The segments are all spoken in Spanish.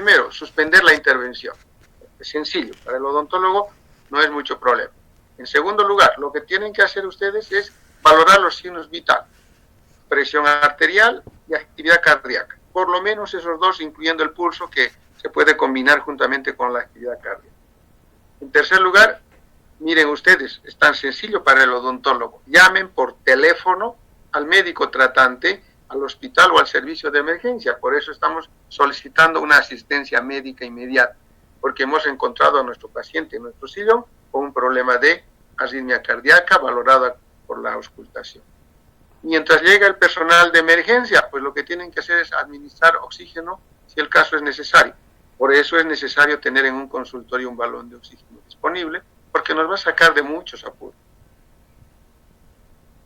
Primero, suspender la intervención. Es sencillo, para el odontólogo no es mucho problema. En segundo lugar, lo que tienen que hacer ustedes es valorar los signos vitales, presión arterial y actividad cardíaca. Por lo menos esos dos, incluyendo el pulso, que se puede combinar juntamente con la actividad cardíaca. En tercer lugar, miren ustedes, es tan sencillo para el odontólogo. Llamen por teléfono al médico tratante, al hospital o al servicio de emergencia. Por eso estamos solicitando una asistencia médica inmediata, porque hemos encontrado a nuestro paciente en nuestro sillón con un problema de arritmia cardíaca valorada por la auscultación. Mientras llega el personal de emergencia, pues lo que tienen que hacer es administrar oxígeno si el caso es necesario. Por eso es necesario tener en un consultorio un balón de oxígeno disponible, porque nos va a sacar de muchos apuros.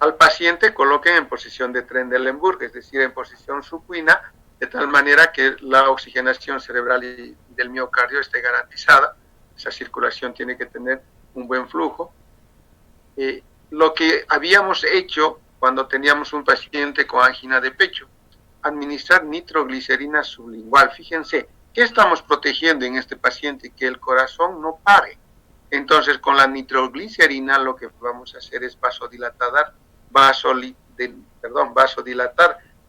Al paciente coloquen en posición de Trendelenburg, es decir, en posición supina, de tal manera que la oxigenación cerebral y del miocardio esté garantizada. Esa circulación tiene que tener un buen flujo. Lo que habíamos hecho cuando teníamos un paciente con angina de pecho, administrar nitroglicerina sublingual. Fíjense, ¿qué estamos protegiendo en este paciente? Que el corazón no pare. Entonces, con la nitroglicerina lo que vamos a hacer es vasodilatar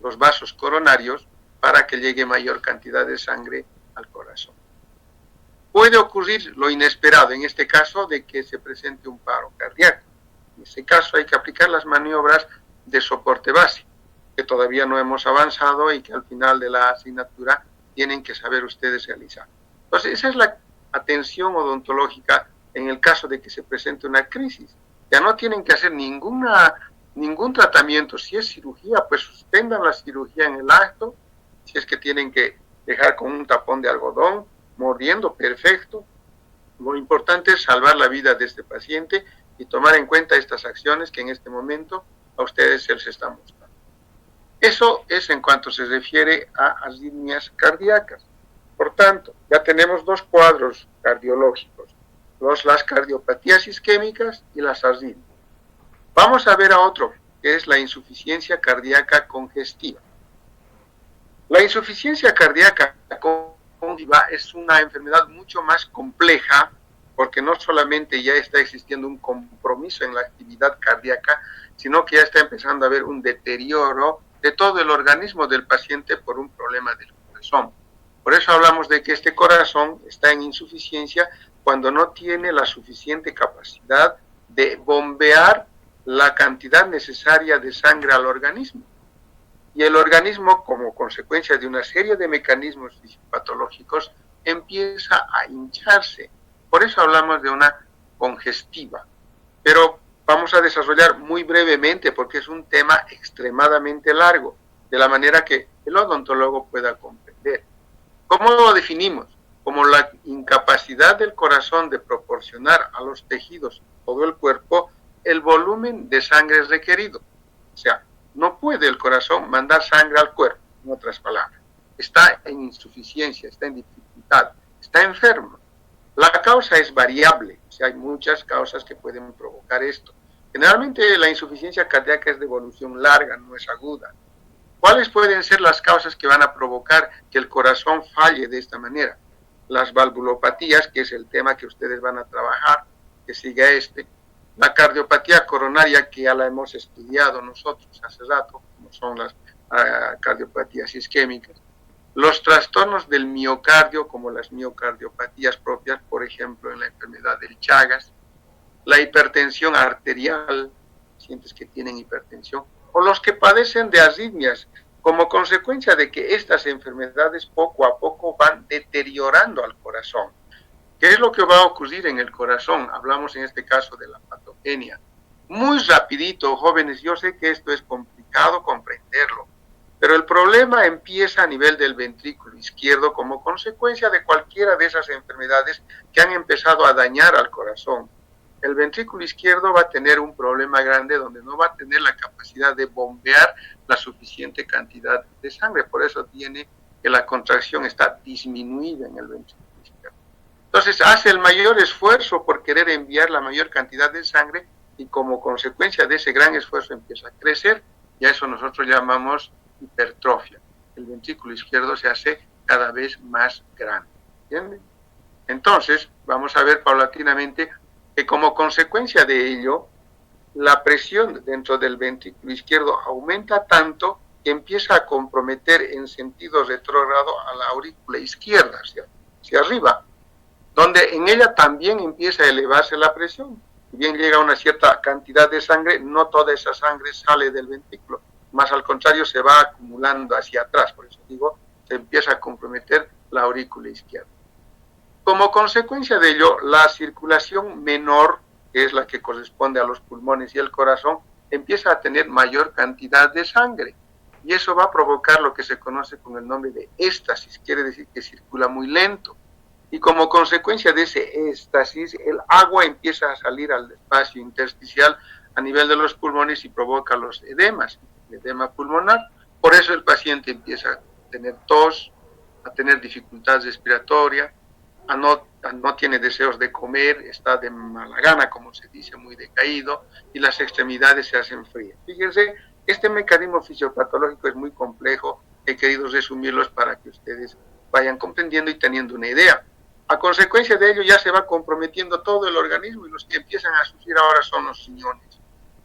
los vasos coronarios para que llegue mayor cantidad de sangre al corazón. Puede ocurrir lo inesperado, en este caso, de que se presente un paro cardíaco. En ese caso hay que aplicar las maniobras de soporte básico, que todavía no hemos avanzado y que al final de la asignatura tienen que saber ustedes realizar. Entonces, esa es la atención odontológica en el caso de que se presente una crisis. Ya no tienen que hacer ningún tratamiento. Si es cirugía, pues suspendan la cirugía en el acto. Si es que tienen que dejar con un tapón de algodón, mordiendo, perfecto. Lo importante es salvar la vida de este paciente y tomar en cuenta estas acciones que en este momento a ustedes se les están mostrando. Eso es en cuanto se refiere a arritmias cardíacas. Por tanto, ya tenemos dos cuadros cardiológicos, las cardiopatías isquémicas y las arritmias. Vamos a ver a otro, que es la insuficiencia cardíaca congestiva. La insuficiencia cardíaca congestiva es una enfermedad mucho más compleja, porque no solamente ya está existiendo un compromiso en la actividad cardíaca, sino que ya está empezando a haber un deterioro de todo el organismo del paciente por un problema del corazón. Por eso hablamos de que este corazón está en insuficiencia cuando no tiene la suficiente capacidad de bombear la cantidad necesaria de sangre al organismo. Y el organismo, como consecuencia de una serie de mecanismos fisiopatológicos, empieza a hincharse. Por eso hablamos de una congestiva. Pero vamos a desarrollar muy brevemente, porque es un tema extremadamente largo, de la manera que el odontólogo pueda comprender. ¿Cómo lo definimos? Como la incapacidad del corazón de proporcionar a los tejidos, todo el cuerpo, el volumen de sangre requerido. O sea, no puede el corazón mandar sangre al cuerpo, en otras palabras. Está en insuficiencia, está en dificultad, está enfermo. La causa es variable, o sea, hay muchas causas que pueden provocar esto. Generalmente la insuficiencia cardíaca es de evolución larga, no es aguda. ¿Cuáles pueden ser las causas que van a provocar que el corazón falle de esta manera? Las valvulopatías, que es el tema que ustedes van a trabajar, que siga este. La cardiopatía coronaria, que ya la hemos estudiado nosotros hace rato, como son las cardiopatías isquémicas. Los trastornos del miocardio, como las miocardiopatías propias, por ejemplo, en la enfermedad del Chagas. La hipertensión arterial, pacientes que tienen hipertensión, o los que padecen de arritmias, como consecuencia de que estas enfermedades poco a poco van deteriorando al corazón. ¿Qué es lo que va a ocurrir en el corazón? Hablamos en este caso de la patogenia. Muy rapidito, jóvenes, yo sé que esto es complicado comprenderlo, pero el problema empieza a nivel del ventrículo izquierdo como consecuencia de cualquiera de esas enfermedades que han empezado a dañar al corazón. El ventrículo izquierdo va a tener un problema grande donde no va a tener la capacidad de bombear la suficiente cantidad de sangre. Por eso tiene que la contracción está disminuida en el ventrículo izquierdo. Entonces hace el mayor esfuerzo por querer enviar la mayor cantidad de sangre y como consecuencia de ese gran esfuerzo empieza a crecer y a eso nosotros llamamos hipertrofia. El ventrículo izquierdo se hace cada vez más grande. ¿Entienden? Entonces, vamos a ver paulatinamente que como consecuencia de ello, la presión dentro del ventrículo izquierdo aumenta tanto que empieza a comprometer en sentido retrógrado a la aurícula izquierda, hacia arriba, donde en ella también empieza a elevarse la presión. Si bien llega a una cierta cantidad de sangre, no toda esa sangre sale del ventrículo, más al contrario se va acumulando hacia atrás, por eso digo, se empieza a comprometer la aurícula izquierda. Como consecuencia de ello, la circulación menor, que es la que corresponde a los pulmones y el corazón, empieza a tener mayor cantidad de sangre. Y eso va a provocar lo que se conoce con el nombre de éstasis, quiere decir que circula muy lento. Y como consecuencia de ese éstasis, el agua empieza a salir al espacio intersticial a nivel de los pulmones y provoca los edemas, el edema pulmonar. Por eso el paciente empieza a tener tos, a tener dificultad respiratoria, no tiene deseos de comer, está de mala gana, como se dice, muy decaído, y las extremidades se hacen frías. Fíjense, este mecanismo fisiopatológico es muy complejo, he querido resumirlos para que ustedes vayan comprendiendo y teniendo una idea. A consecuencia de ello ya se va comprometiendo todo el organismo y los que empiezan a sufrir ahora son los riñones.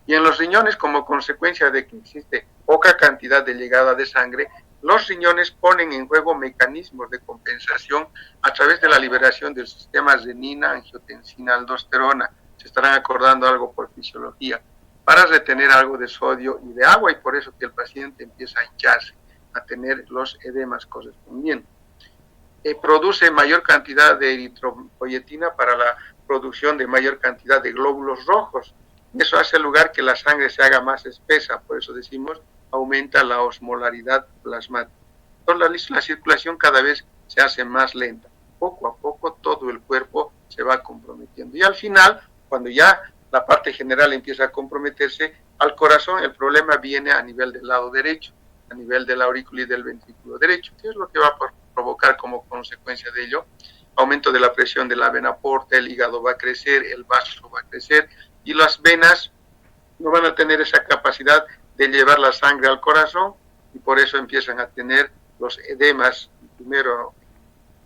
Y en los riñones, como consecuencia de que existe poca cantidad de llegada de sangre, los riñones ponen en juego mecanismos de compensación a través de la liberación del sistema renina, angiotensina, aldosterona. Se estarán acordando algo por fisiología, para retener algo de sodio y de agua, y por eso que el paciente empieza a hincharse, a tener los edemas correspondientes. Produce mayor cantidad de eritropoyetina para la producción de mayor cantidad de glóbulos rojos. Eso hace lugar que la sangre se haga más espesa, por eso decimos aumenta la osmolaridad plasmática. Entonces la circulación cada vez se hace más lenta. Poco a poco todo el cuerpo se va comprometiendo. Y al final, cuando ya la parte general empieza a comprometerse, al corazón el problema viene a nivel del lado derecho, a nivel de la aurícula y del ventrículo derecho. ¿Qué es lo que va a provocar como consecuencia de ello? Aumento de la presión de la vena porta, el hígado va a crecer, el vaso va a crecer y las venas no van a tener esa capacidad de llevar la sangre al corazón y por eso empiezan a tener los edemas, primero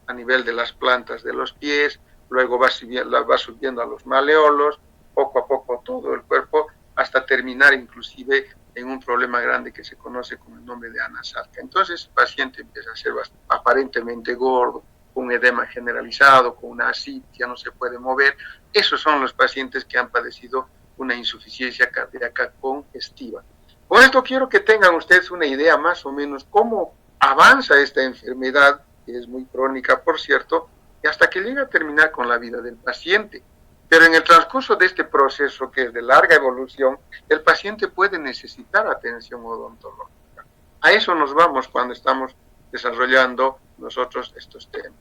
a nivel de las plantas de los pies, luego va subiendo a los maleolos, poco a poco todo el cuerpo, hasta terminar inclusive en un problema grande que se conoce con el nombre de anasarca. Entonces el paciente empieza a ser aparentemente gordo, con un edema generalizado, con una asfixia, no se puede mover. Esos son los pacientes que han padecido una insuficiencia cardíaca congestiva. Con esto quiero que tengan ustedes una idea más o menos cómo avanza esta enfermedad, que es muy crónica, por cierto, y hasta que llega a terminar con la vida del paciente. Pero en el transcurso de este proceso, que es de larga evolución, el paciente puede necesitar atención odontológica. A eso nos vamos cuando estamos desarrollando nosotros estos temas.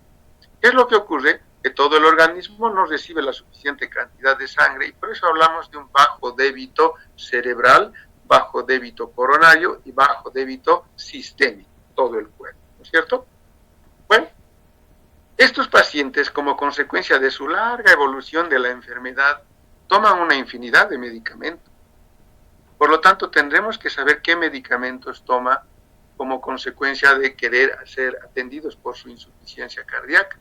¿Qué es lo que ocurre? Que todo el organismo no recibe la suficiente cantidad de sangre y por eso hablamos de un bajo débito cerebral, bajo débito coronario y bajo débito sistémico, todo el cuerpo, ¿no es cierto? Bueno, estos pacientes, como consecuencia de su larga evolución de la enfermedad, toman una infinidad de medicamentos. Por lo tanto, tendremos que saber qué medicamentos toma como consecuencia de querer ser atendidos por su insuficiencia cardíaca.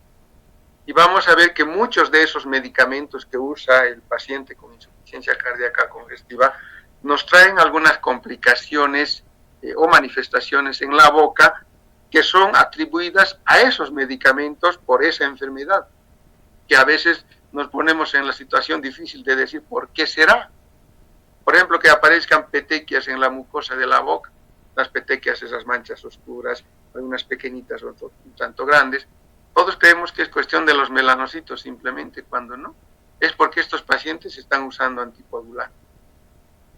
Y vamos a ver que muchos de esos medicamentos que usa el paciente con insuficiencia cardíaca congestiva nos traen algunas complicaciones o manifestaciones en la boca que son atribuidas a esos medicamentos por esa enfermedad, que a veces nos ponemos en la situación difícil de decir por qué será. Por ejemplo, que aparezcan petequias en la mucosa de la boca, las petequias, esas manchas oscuras, algunas pequeñitas, otras un tanto grandes. Todos creemos que es cuestión de los melanocitos simplemente, cuando no. Es porque estos pacientes están usando anticoagulantes.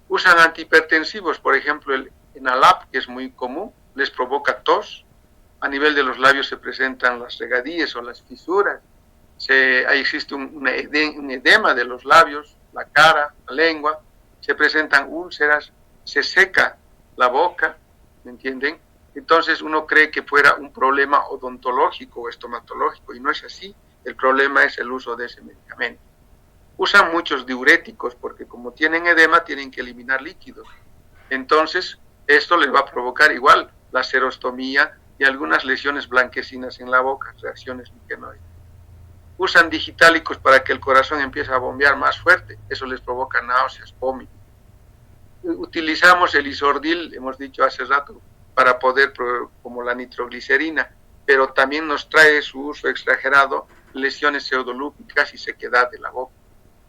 Usan antihipertensivos, por ejemplo, el Enalap, que es muy común, les provoca tos. A nivel de los labios se presentan las regadíes o las fisuras. Ahí existe un edema de los labios, la cara, la lengua. Se presentan úlceras, se seca la boca, ¿me entienden? Entonces uno cree que fuera un problema odontológico o estomatológico y no es así. El problema es el uso de ese medicamento. Usan muchos diuréticos porque como tienen edema tienen que eliminar líquidos. Entonces esto les va a provocar igual la serostomía y algunas lesiones blanquecinas en la boca, reacciones liquenoides. Usan digitálicos para que el corazón empiece a bombear más fuerte, eso les provoca náuseas, vómitos. Utilizamos el isordil, hemos dicho hace rato, para poder, como la nitroglicerina, pero también nos trae su uso exagerado, lesiones pseudolúpicas y sequedad de la boca.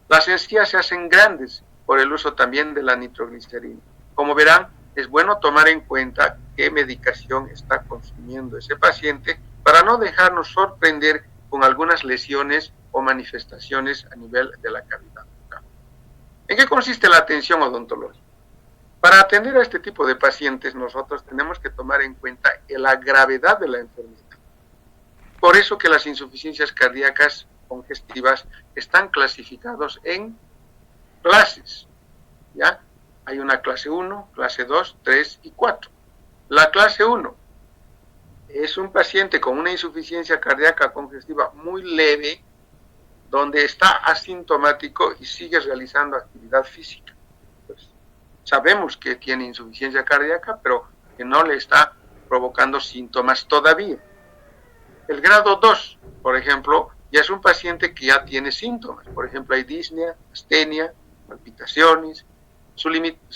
Las encías se hacen grandes por el uso también de la nitroglicerina. Como verán, es bueno tomar en cuenta qué medicación está consumiendo ese paciente para no dejarnos sorprender con algunas lesiones o manifestaciones a nivel de la cavidad bucal. ¿En qué consiste la atención odontológica? Para atender a este tipo de pacientes, nosotros tenemos que tomar en cuenta la gravedad de la enfermedad. Por eso que las insuficiencias cardíacas congestivas están clasificados en clases, ¿ya? Hay una clase 1, clase 2, 3 y 4. La clase 1 es un paciente con una insuficiencia cardíaca congestiva muy leve, donde está asintomático y sigue realizando actividad física. Pues, sabemos que tiene insuficiencia cardíaca, pero que no le está provocando síntomas todavía. El grado 2, por ejemplo, ya es un paciente que ya tiene síntomas. Por ejemplo, hay disnea, astenia, palpitaciones.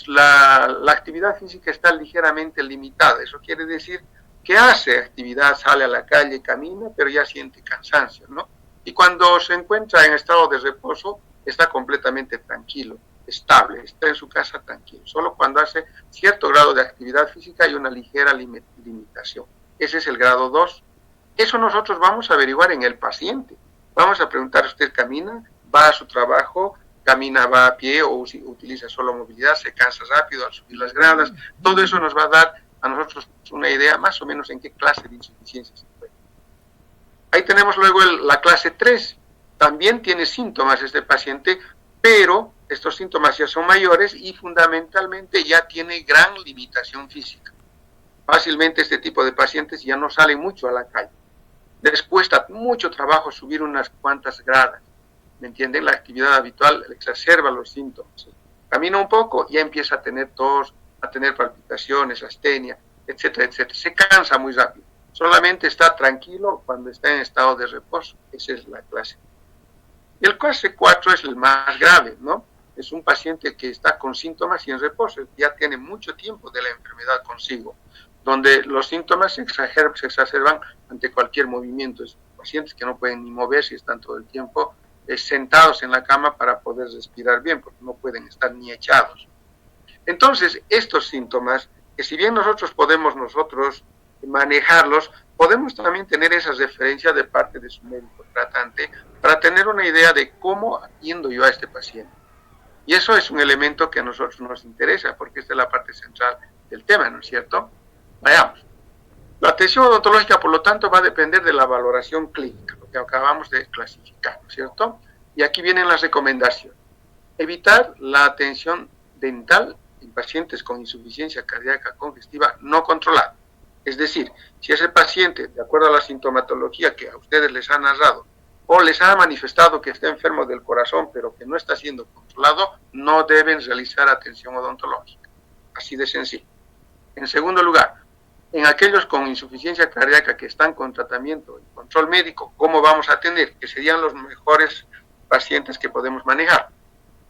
La actividad física está ligeramente limitada. Eso quiere decir que hace actividad, sale a la calle, camina, pero ya siente cansancio, ¿no? Y cuando se encuentra en estado de reposo, está completamente tranquilo, estable, está en su casa tranquilo. Solo cuando hace cierto grado de actividad física hay una ligera limitación. Ese es el grado 2. Eso nosotros vamos a averiguar en el paciente. Vamos a preguntar, ¿usted camina? ¿Va a su trabajo? ¿Camina, va a pie o utiliza solo movilidad? ¿Se cansa rápido al subir las gradas? Todo eso nos va a dar a nosotros una idea más o menos en qué clase de insuficiencia se encuentra. Ahí tenemos luego la clase 3. También tiene síntomas este paciente, pero estos síntomas ya son mayores y fundamentalmente ya tiene gran limitación física. Fácilmente este tipo de pacientes ya no salen mucho a la calle. Les cuesta mucho trabajo subir unas cuantas gradas. ¿Me entienden? La actividad habitual exacerba los síntomas. Camina un poco y ya empieza a tener tos, a tener palpitaciones, astenia, etcétera, etcétera. Se cansa muy rápido. Solamente está tranquilo cuando está en estado de reposo. Esa es la clase. Y el clase 4 es el más grave, ¿no? Es un paciente que está con síntomas y en reposo. Ya tiene mucho tiempo de la enfermedad consigo, donde los síntomas se exacerban ante cualquier movimiento. Es pacientes que no pueden ni moverse y están todo el tiempo sentados en la cama para poder respirar bien, porque no pueden estar ni echados. Entonces, estos síntomas, que si bien nosotros podemos manejarlos, podemos también tener esa referencia de parte de su médico tratante para tener una idea de cómo atiendo yo a este paciente. Y eso es un elemento que a nosotros nos interesa, porque esta es la parte central del tema, ¿no es cierto? Vayamos. La atención odontológica, por lo tanto, va a depender de la valoración clínica, lo que acabamos de clasificar, ¿no es cierto? Y aquí vienen las recomendaciones. Evitar la atención dental en pacientes con insuficiencia cardíaca congestiva no controlada. Es decir, si ese paciente, de acuerdo a la sintomatología que a ustedes les ha narrado, o les ha manifestado que está enfermo del corazón, pero que no está siendo controlado, no deben realizar atención odontológica. Así de sencillo. En segundo lugar, en aquellos con insuficiencia cardíaca que están con tratamiento y control médico, ¿cómo vamos a atender? Que serían los mejores pacientes que podemos manejar.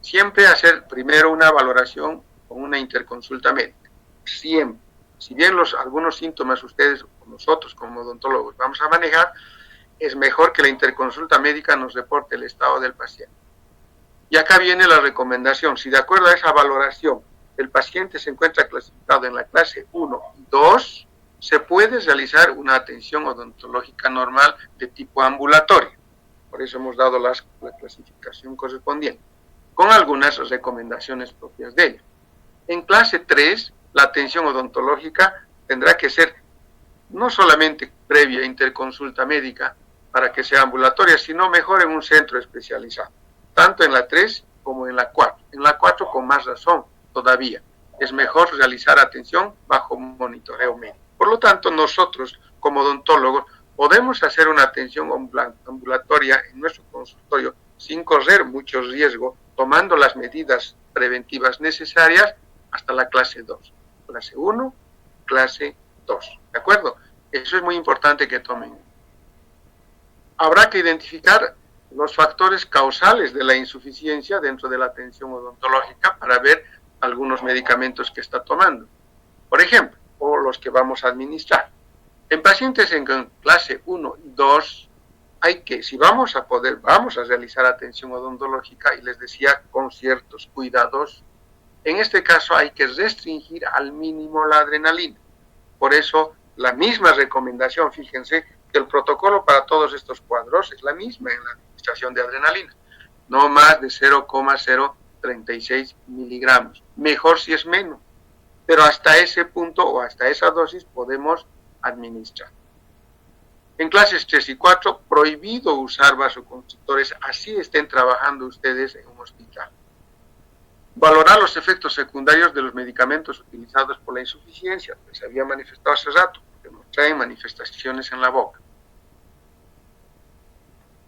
Siempre hacer primero una valoración con una interconsulta médica. Siempre. Si bien algunos síntomas ustedes o nosotros como odontólogos vamos a manejar, es mejor que la interconsulta médica nos reporte el estado del paciente. Y acá viene la recomendación. Si de acuerdo a esa valoración el paciente se encuentra clasificado en la clase 1 y 2, se puede realizar una atención odontológica normal de tipo ambulatorio. Por eso hemos dado la clasificación correspondiente, con algunas recomendaciones propias de ella. En clase 3, la atención odontológica tendrá que ser no solamente previa interconsulta médica para que sea ambulatoria, sino mejor en un centro especializado, tanto en la 3 como en la 4. En la 4 con más razón todavía. Es mejor realizar atención bajo monitoreo médico. Por lo tanto, nosotros como odontólogos podemos hacer una atención ambulatoria en nuestro consultorio sin correr mucho riesgo, tomando las medidas preventivas necesarias hasta la clase 2. Clase 1, clase 2. ¿De acuerdo? Eso es muy importante que tomen. Habrá que identificar los factores causales de la insuficiencia dentro de la atención odontológica para ver algunos medicamentos que está tomando, por ejemplo, o los que vamos a administrar. En pacientes en clase 1 y 2, si vamos a realizar atención odontológica, y les decía con ciertos cuidados, en este caso hay que restringir al mínimo la adrenalina. Por eso, la misma recomendación, fíjense, que el protocolo para todos estos cuadros es la misma en la administración de adrenalina, no más de 0,036 miligramos. Mejor si es menos, pero hasta ese punto o hasta esa dosis podemos administrar. En clases 3 y 4, prohibido usar vasoconstrictores, así estén trabajando ustedes en un hospital. Valorar los efectos secundarios de los medicamentos utilizados por la insuficiencia, les había manifestado hace rato, que nos traen manifestaciones en la boca.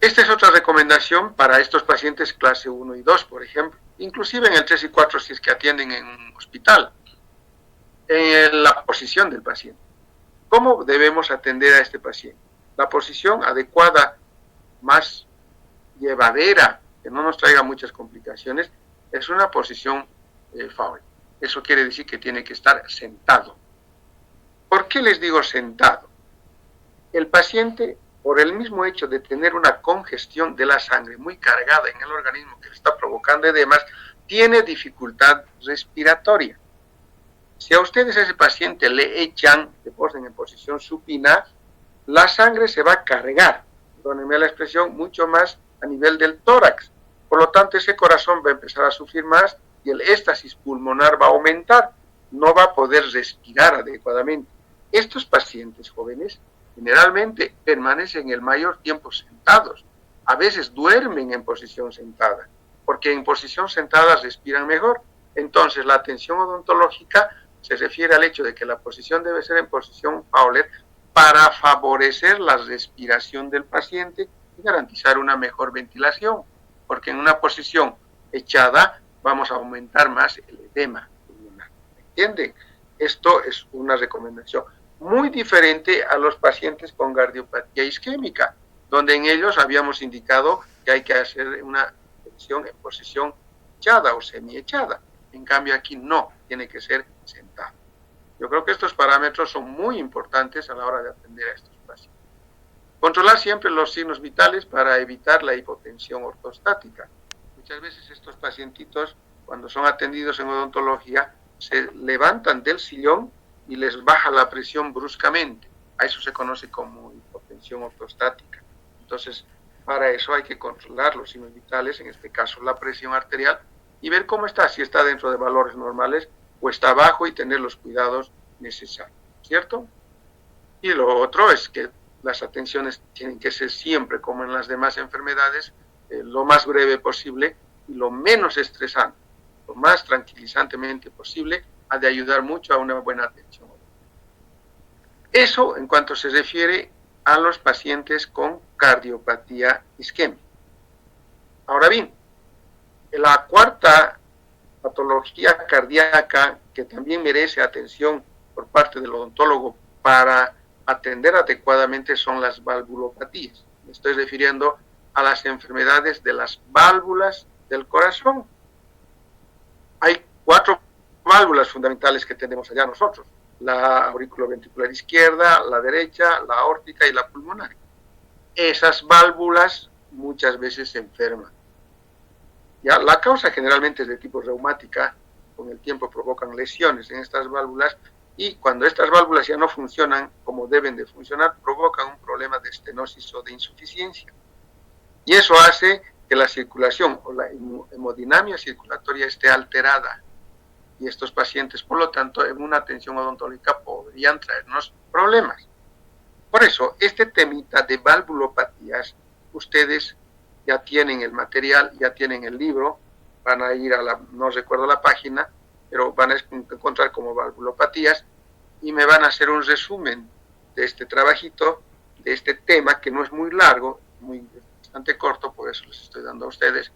Esta es otra recomendación para estos pacientes clase 1 y 2, por ejemplo, inclusive en el 3 y 4 si es que atienden en un hospital, en la posición del paciente. ¿Cómo debemos atender a este paciente? La posición adecuada, más llevadera, que no nos traiga muchas complicaciones, es una posición Fowler. Eso quiere decir que tiene que estar sentado. ¿Por qué les digo sentado? El paciente, por el mismo hecho de tener una congestión de la sangre muy cargada en el organismo que le está provocando edemas, tiene dificultad respiratoria. Si a ustedes a ese paciente le ponen en posición supina, la sangre se va a cargar, perdónenme la expresión, mucho más a nivel del tórax. Por lo tanto, ese corazón va a empezar a sufrir más y el éxtasis pulmonar va a aumentar. No va a poder respirar adecuadamente. Estos pacientes jóvenes generalmente permanecen el mayor tiempo sentados. A veces duermen en posición sentada, porque en posición sentada respiran mejor. Entonces, la atención odontológica se refiere al hecho de que la posición debe ser en posición Fowler para favorecer la respiración del paciente y garantizar una mejor ventilación, porque en una posición echada vamos a aumentar más el edema pulmonar. ¿Entienden? Esto es una recomendación muy diferente a los pacientes con cardiopatía isquémica, donde en ellos habíamos indicado que hay que hacer una atención en posición echada o semi-echada. En cambio aquí no, tiene que ser sentado. Yo creo que estos parámetros son muy importantes a la hora de atender a estos pacientes. Controlar siempre los signos vitales para evitar la hipotensión ortostática. Muchas veces estos pacientitos, cuando son atendidos en odontología, se levantan del sillón y les baja la presión bruscamente. A eso se conoce como hipotensión ortostática. Entonces, para eso hay que controlar los signos vitales, en este caso la presión arterial, y ver cómo está, si está dentro de valores normales o está bajo y tener los cuidados necesarios, ¿cierto? Y lo otro es que las atenciones tienen que ser siempre, como en las demás enfermedades, lo más breve posible y lo menos estresante, lo más tranquilizantemente posible, ha de ayudar mucho a una buena atención. Eso en cuanto se refiere a los pacientes con cardiopatía isquémica. Ahora bien, la cuarta patología cardíaca que también merece atención por parte del odontólogo para atender adecuadamente son las valvulopatías. Me estoy refiriendo a las enfermedades de las válvulas del corazón. Hay 4 válvulas fundamentales que tenemos allá nosotros: la auriculoventricular izquierda, la derecha, la aórtica y la pulmonar. Esas válvulas muchas veces se enferman. Ya, la causa generalmente es de tipo reumática, con el tiempo provocan lesiones en estas válvulas y cuando estas válvulas ya no funcionan como deben de funcionar, provocan un problema de estenosis o de insuficiencia. Y eso hace que la circulación o la hemodinamia circulatoria esté alterada. Y estos pacientes, por lo tanto, en una atención odontológica podrían traernos problemas. Por eso, este temita de valvulopatías, ustedes ya tienen el material, ya tienen el libro, van a ir no recuerdo la página, pero van a encontrar como valvulopatías y me van a hacer un resumen de este trabajito, de este tema que no es muy largo, bastante corto, por eso les estoy dando a ustedes,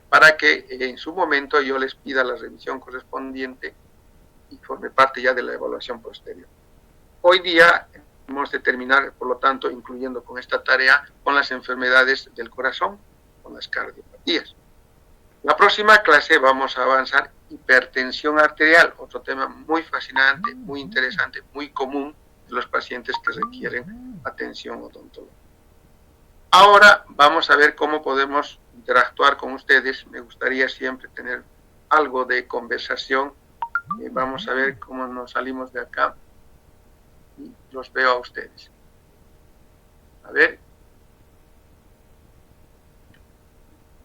para que en su momento yo les pida la revisión correspondiente y forme parte ya de la evaluación posterior. Hoy día Hemos de terminar, por lo tanto, incluyendo con esta tarea, con las enfermedades del corazón, con las cardiopatías. La próxima clase vamos a avanzar hipertensión arterial, otro tema muy fascinante, muy interesante, muy común de los pacientes que requieren atención odontológica. Ahora vamos a ver cómo podemos interactuar con ustedes. Me gustaría siempre tener algo de conversación. Vamos a ver cómo nos salimos de acá y los veo a ustedes. A ver.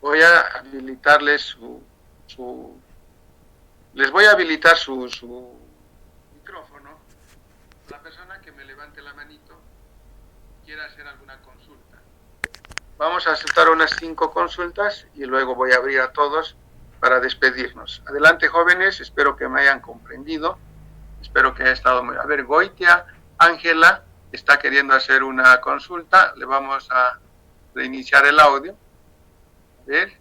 Voy a habilitarles les voy a habilitar su micrófono. La persona que me levante la manito quiera hacer alguna consulta. Vamos a aceptar unas 5 consultas y luego voy a abrir a todos para despedirnos. Adelante, jóvenes, espero que me hayan comprendido. Espero que haya estado muy... A ver, Goitia, Ángela está queriendo hacer una consulta. Le vamos a reiniciar el audio. A ver.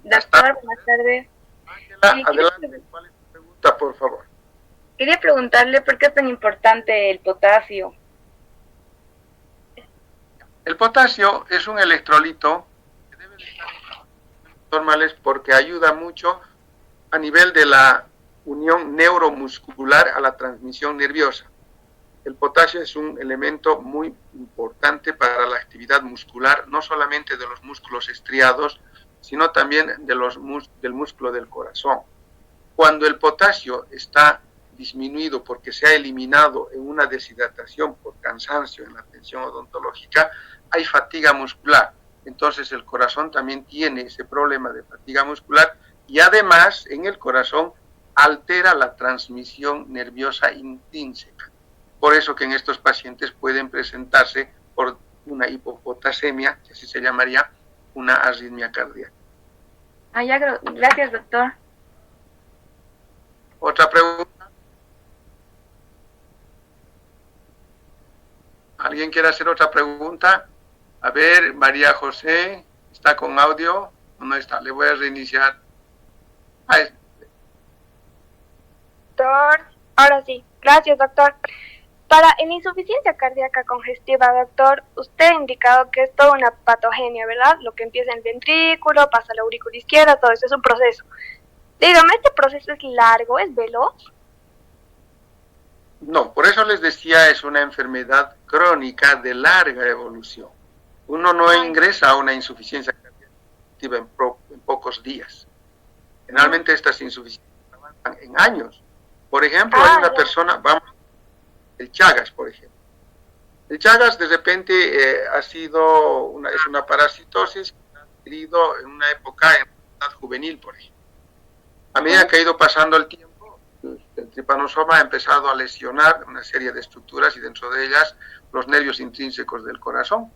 Doctor, buenas tardes. Ángela, adelante. ¿Cuál es tu pregunta, por favor? Quería preguntarle por qué es tan importante el potasio. El potasio es un electrolito que debe de estar en normales porque ayuda mucho a nivel de la unión neuromuscular a la transmisión nerviosa. El potasio es un elemento muy importante para la actividad muscular, no solamente de los músculos estriados, sino también de del músculo del corazón. Cuando el potasio está disminuido porque se ha eliminado en una deshidratación por cansancio en la atención odontológica, hay fatiga muscular. Entonces el corazón también tiene ese problema de fatiga muscular y además en el corazón altera la transmisión nerviosa intrínseca. Por eso que en estos pacientes pueden presentarse por una hipopotasemia, que así se llamaría, una arritmia cardíaca. Gracias, doctor. ¿Otra pregunta? ¿Alguien quiere hacer otra pregunta? A ver, María José, ¿está con audio o no está? Le voy a reiniciar. Doctor, ahora sí. Gracias, doctor. Para en insuficiencia cardíaca congestiva, doctor, usted ha indicado que es toda una patogenia, ¿verdad? Lo que empieza en el ventrículo, pasa a la aurícula izquierda, todo eso es un proceso. Dígame, ¿este proceso es largo, es veloz? No, por eso les decía, es una enfermedad crónica de larga evolución. Uno no ingresa a una insuficiencia cardíaca en pocos días. Generalmente estas insuficiencias avanzan en años. Por ejemplo, hay una persona, vamos, el Chagas, por ejemplo. El Chagas de repente es una parasitosis que ha adquirido en una época en edad juvenil, por ejemplo. A medida que ha ido pasando el tiempo, el tripanosoma ha empezado a lesionar una serie de estructuras y dentro de ellas los nervios intrínsecos del corazón.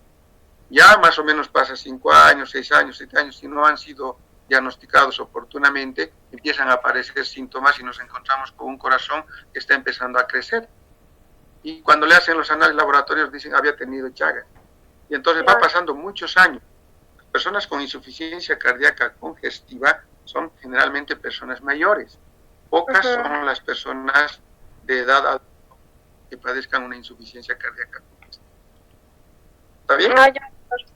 Ya más o menos pasa 5 años, 6 años, 7 años, si no han sido diagnosticados oportunamente, empiezan a aparecer síntomas y nos encontramos con un corazón que está empezando a crecer. Y cuando le hacen los análisis laboratorios dicen había tenido Chagas. Y entonces va pasando muchos años. Las personas con insuficiencia cardíaca congestiva son generalmente personas mayores. Pocas son las personas de edad adulta que padezcan una insuficiencia cardíaca congestiva. ¿Está bien?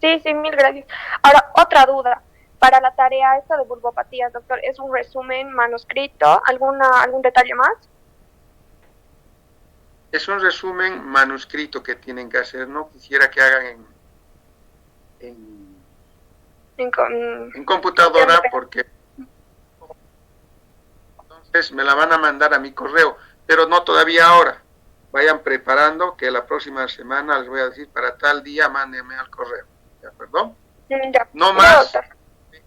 Sí, mil gracias. Ahora, otra duda. Para la tarea esta de bulbopatías, doctor, ¿es un resumen manuscrito? ¿Algún detalle más? Es un resumen manuscrito que tienen que hacer. No quisiera que hagan en computadora porque entonces me la van a mandar a mi correo, pero no todavía ahora. Vayan preparando que la próxima semana les voy a decir para tal día mándenme al correo. ¿De acuerdo? Ya. No más de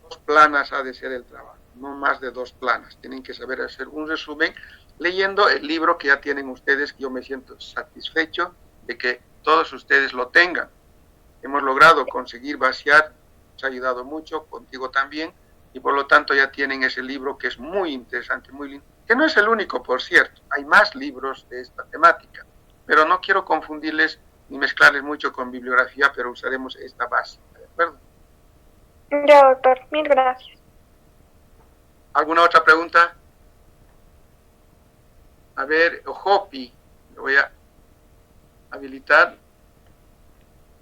2 planas ha de ser el trabajo. No más de 2 planas. Tienen que saber hacer un resumen leyendo el libro que ya tienen ustedes, que yo me siento satisfecho de que todos ustedes lo tengan. Hemos logrado conseguir vaciar, nos ha ayudado mucho, contigo también, y por lo tanto ya tienen ese libro que es muy interesante, muy lindo, que no es el único, por cierto, hay más libros de esta temática, pero no quiero confundirles ni mezclarles mucho con bibliografía, pero usaremos esta base, ¿de acuerdo? Ya, doctor, mil gracias. ¿Alguna otra pregunta? A ver, Hopi, Lo voy a habilitar.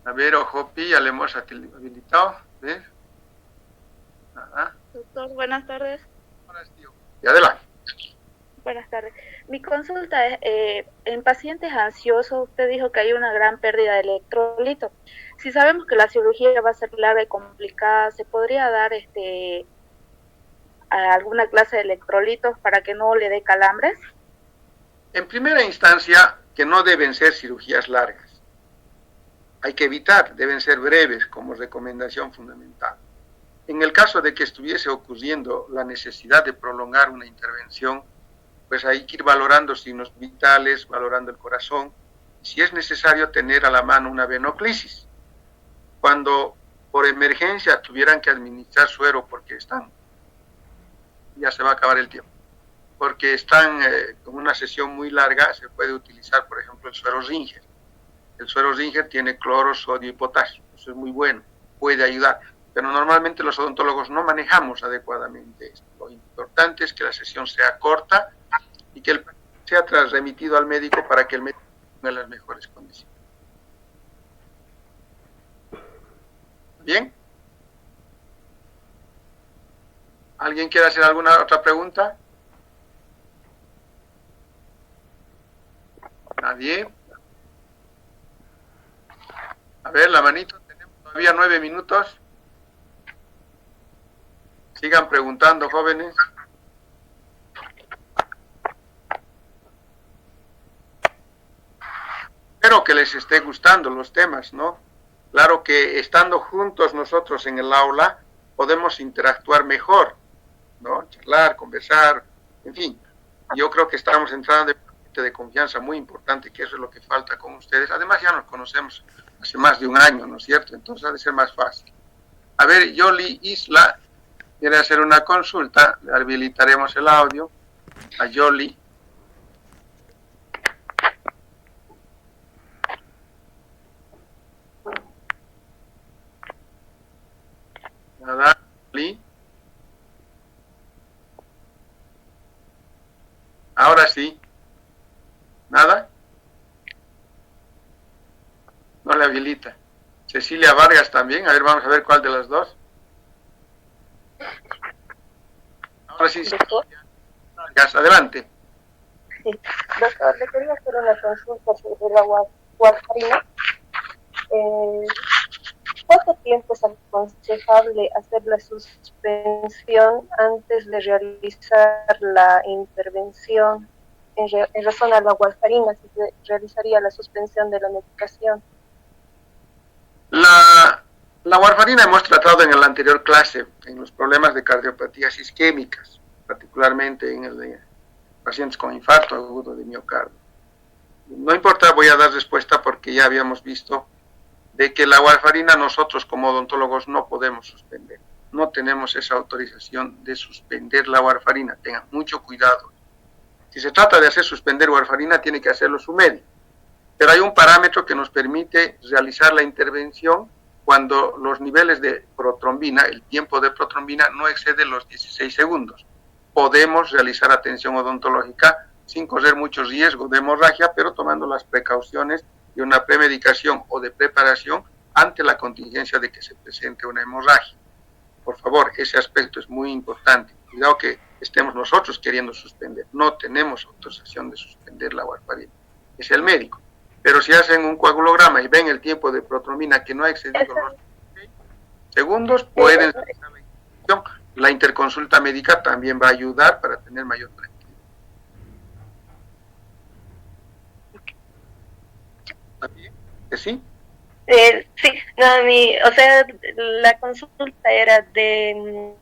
A ver, Ojopi, ya le hemos habilitado. ¿Ves? Ajá. Doctor, buenas tardes. Y adelante. Buenas tardes. Mi consulta es, en pacientes ansiosos, usted dijo que hay una gran pérdida de electrolitos. Si sabemos que la cirugía va a ser larga y complicada, ¿se podría dar alguna clase de electrolitos para que no le dé calambres? En primera instancia, que no deben ser cirugías largas. Hay que evitar, deben ser breves como recomendación fundamental. En el caso de que estuviese ocurriendo la necesidad de prolongar una intervención, pues hay que ir valorando signos vitales, valorando el corazón, si es necesario tener a la mano una venoclisis. Cuando por emergencia tuvieran que administrar suero porque ya se va a acabar el tiempo, porque están con una sesión muy larga, se puede utilizar, por ejemplo, el suero Ringer. El suero Ringer tiene cloro, sodio y potasio, eso es muy bueno, puede ayudar, pero normalmente los odontólogos no manejamos adecuadamente esto. Lo importante es que la sesión sea corta y que el paciente sea remitido al médico para que el médico tenga las mejores condiciones. ¿Bien? ¿Alguien quiere hacer alguna otra pregunta? ¿Nadie? A ver, la manito, tenemos todavía 9 minutos. Sigan preguntando, jóvenes. Espero que les esté gustando los temas, ¿no? Claro que estando juntos nosotros en el aula podemos interactuar mejor, ¿no? Charlar, conversar, en fin. Yo creo que estamos entrando en un ambiente de confianza muy importante, que eso es lo que falta con ustedes. Además ya nos conocemos hace más de un año, ¿no es cierto? Entonces ha de ser más fácil. A ver, Yoli Isla quiere hacer una consulta, le habilitaremos el audio a Yoli. Nada, Yoli. Ahora sí. ¿Nada? No le habilita. Cecilia Vargas también. A ver, vamos a ver cuál de las dos. Ahora sí. Vargas, adelante. Sí. Doctor, le quería hacer una consulta sobre la warfarina. ¿Cuánto tiempo es aconsejable hacer la suspensión antes de realizar la intervención? En razón a la warfarina, si se realizaría la suspensión de la medicación. La warfarina hemos tratado en la anterior clase, en los problemas de cardiopatías isquémicas, particularmente en el de pacientes con infarto agudo de miocardio. No importa, voy a dar respuesta porque ya habíamos visto de que la warfarina nosotros como odontólogos no podemos suspender. No tenemos esa autorización de suspender la warfarina. Tengan mucho cuidado. Si se trata de hacer suspender warfarina, tiene que hacerlo su médico. Pero hay un parámetro que nos permite realizar la intervención cuando los niveles de protrombina, el tiempo de protrombina, no excede los 16 segundos. Podemos realizar atención odontológica sin correr mucho riesgo de hemorragia, pero tomando las precauciones de una premedicación o de preparación ante la contingencia de que se presente una hemorragia. Por favor, ese aspecto es muy importante. Cuidado que estemos nosotros queriendo suspender. No tenemos autorización de suspender la warfarina. Es el médico. Pero si hacen un coagulograma y ven el tiempo de protrombina que no ha excedido los 16 segundos, pueden realizar la intervención. La interconsulta médica también va a ayudar para tener mayor tranquilidad. ¿Está bien? ¿Que sí? Sí, no, o sea, la consulta era de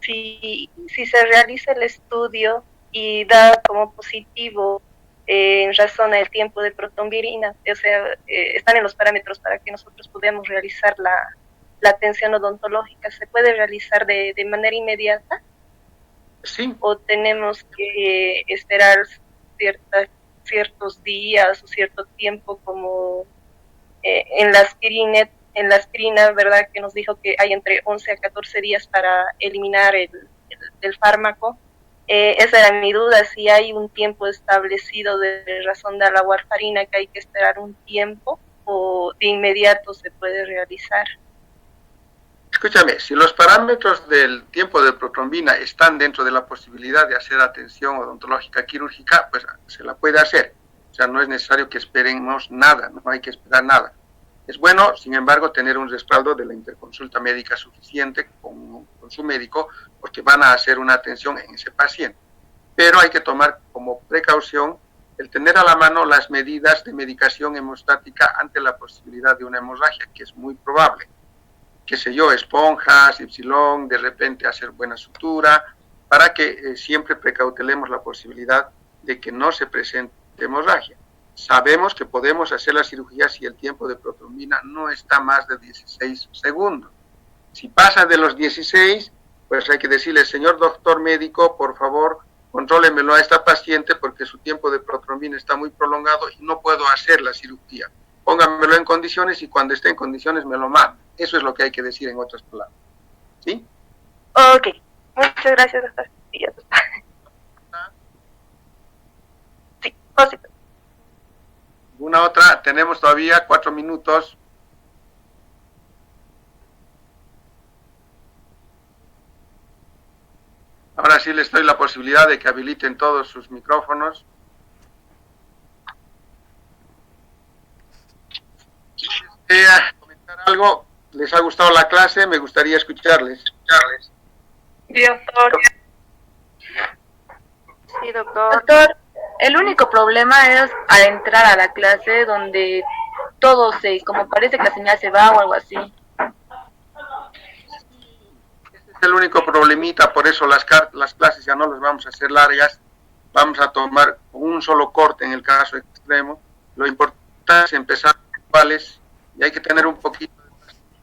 si se realiza el estudio y da como positivo en razón al tiempo de protrombina, o sea, están en los parámetros para que nosotros podamos realizar la atención odontológica. ¿Se puede realizar de manera inmediata? Sí. ¿O tenemos que esperar ciertos días o cierto tiempo como en la aspirina, ¿verdad? Que nos dijo que hay entre 11 a 14 días para eliminar el fármaco. Esa era mi duda, si hay un tiempo establecido de razón de la warfarina que hay que esperar un tiempo o de inmediato se puede realizar. Escúchame, si los parámetros del tiempo de protrombina están dentro de la posibilidad de hacer atención odontológica quirúrgica, pues se la puede hacer. O sea, no es necesario que esperemos nada, no hay que esperar nada. Es bueno, sin embargo, tener un respaldo de la interconsulta médica suficiente con su médico, porque van a hacer una atención en ese paciente. Pero hay que tomar como precaución el tener a la mano las medidas de medicación hemostática ante la posibilidad de una hemorragia, que es muy probable. Qué sé yo, esponjas, ypsilon, de repente hacer buena sutura, para que siempre precautelemos la posibilidad de que no se presente hemorragia. Sabemos que podemos hacer la cirugía si el tiempo de protrombina no está más de 16 segundos. Si pasa de los 16, pues hay que decirle, señor doctor médico, por favor, contrólemelo a esta paciente porque su tiempo de protrombina está muy prolongado y no puedo hacer la cirugía. Póngamelo en condiciones y cuando esté en condiciones me lo manda. Eso es lo que hay que decir en otras palabras. ¿Sí? Ok, muchas gracias, doctor. Sí, posible. ¿Alguna otra? Tenemos todavía 4 minutos. Ahora sí les doy la posibilidad de que habiliten todos sus micrófonos. Comentar algo, ¿les ha gustado la clase? Me gustaría escucharles. Sí, doctor. Sí, doctor. Doctor, el único problema es al entrar a la clase donde todo como parece que la señal se va o algo así. Ese es el único problemita, por eso las clases ya no las vamos a hacer largas, vamos a tomar un solo corte en el caso extremo. Lo importante es empezar iguales y hay que tener un poquito de paciencia.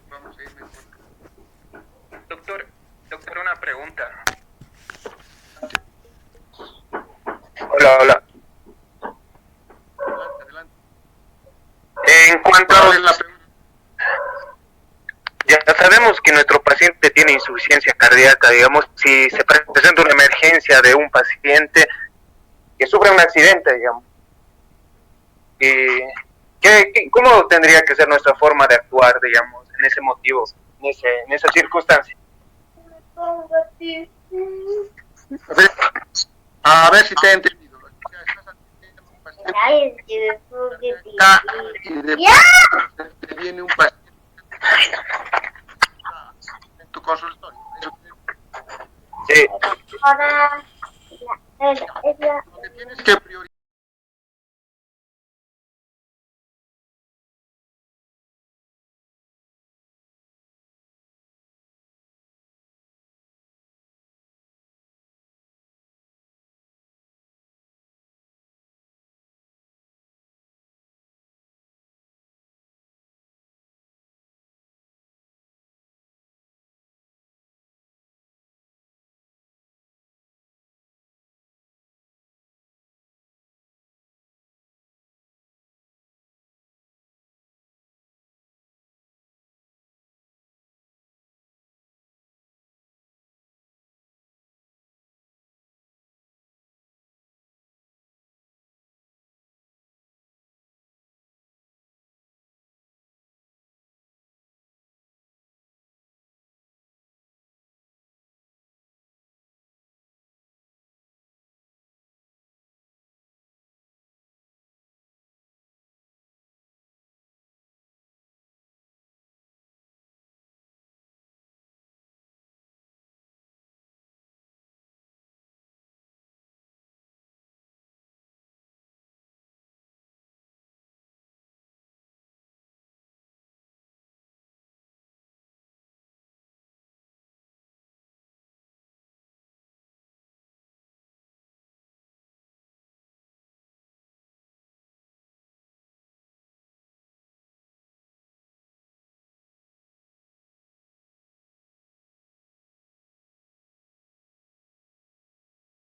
Vamos a ir mejor. Doctor, una pregunta. Hola. Adelante. En cuanto ¿Cuál es la pregunta? ya sabemos que nuestro paciente tiene insuficiencia cardíaca, digamos, si se presenta una emergencia de un paciente que sufre un accidente, digamos, ¿cómo tendría que ser nuestra forma de actuar, digamos, en ese motivo, en esa circunstancia? A ver si te he entendido. Estás atendiendo a un paciente y después te viene un paciente en tu consultorio. Sí.